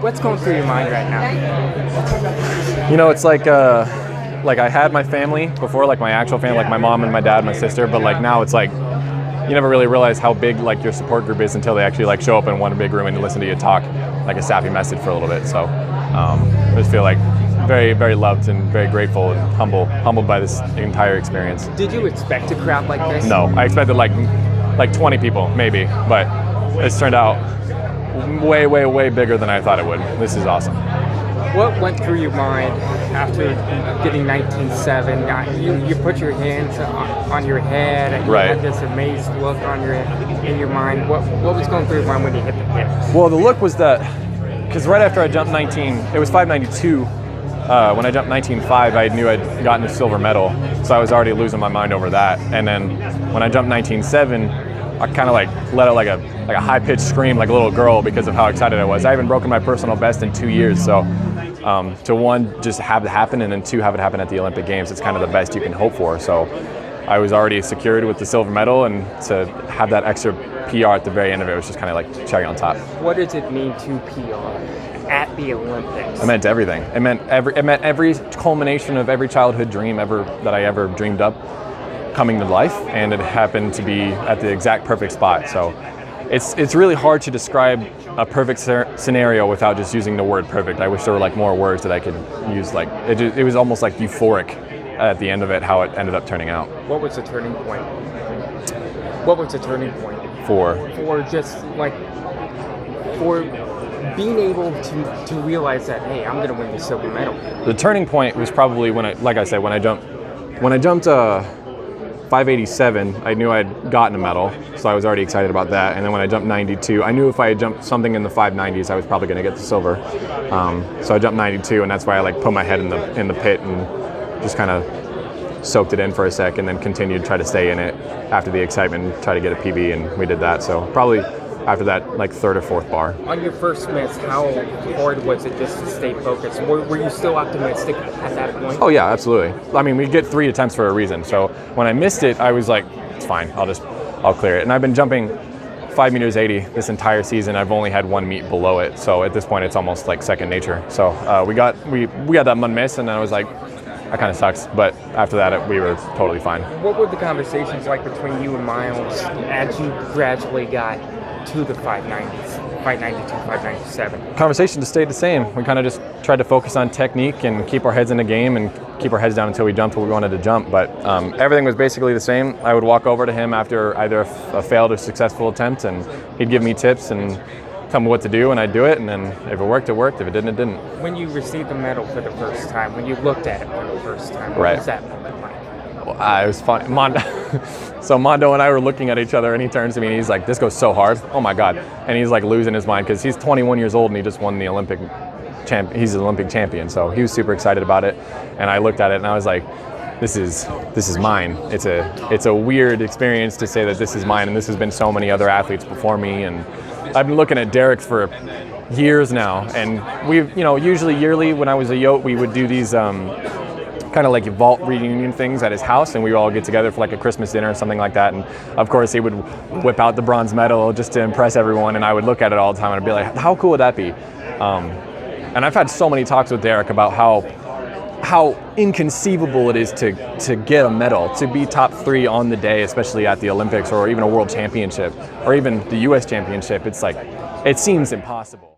What's going through your mind right now? You know, it's like I had my family before, like my actual family, like my mom and my dad, my sister, but like now it's like you never really realize how big like your support group is until they actually like show up in one big room and listen to you talk like a sappy message for a little bit. So I just feel like very, very loved and very grateful and humbled by this entire experience. Did you expect a crowd like this? No, I expected like 20 people maybe, but it's turned out way, way, way bigger than I thought it would. This is awesome. What went through your mind after getting 19.7? You put your hands on your head and you had this amazed look in your mind. What was going through your mind when you hit the pit? Well, the look was that, because right after I jumped 19, it was 592. When I jumped 19.5, I knew I'd gotten a silver medal, so I was already losing my mind over that. And then when I jumped 19.7, I kind of like let out like a high-pitched scream like a little girl because of how excited I was. I haven't broken my personal best in 2 years, so to one, just have it happen, and then two, have it happen at the Olympic Games, it's kind of the best you can hope for. So I was already secured with the silver medal, and to have that extra PR at the very end of it was just kind of like cherry on top. What does it mean to PR at the Olympics? It meant everything. It meant every culmination of every childhood dream that I ever dreamed up coming to life, and it happened to be at the exact perfect spot. So it's really hard to describe a perfect scenario without just using the word perfect. I wish there were like more words that I could use. Like it was almost like euphoric at the end of it, how it ended up turning out. What was the turning point? What was the turning point? For being able to realize that, hey, I'm going to win the silver medal. The turning point was probably when I jumped 587, I knew I'd gotten a medal, so I was already excited about that. And then when I jumped 92, I knew if I had jumped something in the 590s, I was probably going to get the silver. So I jumped 92, and that's why I like put my head in the pit and just kind of soaked it in for a sec, and then continued to try to stay in it after the excitement, try to get a PB, and we did that. So probably after that, like third or fourth bar. On your first miss, how hard was it just to stay focused? Were you still optimistic at that point? Oh yeah, absolutely. I mean, we get 3 attempts for a reason. So when I missed it, I was like, it's fine. I'll clear it. And I've been jumping 5 meters 80 this entire season. I've only had one meet below it. So at this point, it's almost like second nature. So we got that one miss, and I was like, that kind of sucks. But after that, we were totally fine. What were the conversations like between you and Miles as you gradually got to the 590s, 592, 597? Conversation just stayed the same. We kind of just tried to focus on technique and keep our heads in the game and keep our heads down until we jumped what we wanted to jump. But everything was basically the same. I would walk over to him after either a failed or successful attempt, and he'd give me tips and tell me what to do, and I'd do it. And then if it worked, it worked. If it didn't, it didn't. When you received the medal for the first time, when you looked at it for the first time, what was that moment like? Well, it was fun. So Mondo and I were looking at each other, and he turns to me and he's like, "This goes so hard. Oh my God!" And he's like losing his mind because he's 21 years old and he just won the Olympic he's an Olympic champion. So he was super excited about it, and I looked at it and I was like, "This is mine." It's a weird experience to say that this is mine, and this has been so many other athletes before me, and I've been looking at Derek for years now, and we've usually yearly when I was a Yote, we would do these kind of like vault reunion things at his house, and we would all get together for like a Christmas dinner or something like that. And of course he would whip out the bronze medal just to impress everyone, and I would look at it all the time and I'd be like, how cool would that be? And I've had so many talks with Derek about how inconceivable it is to get a medal, to be top 3 on the day, especially at the Olympics or even a world championship or even the US championship. It's like, it seems impossible.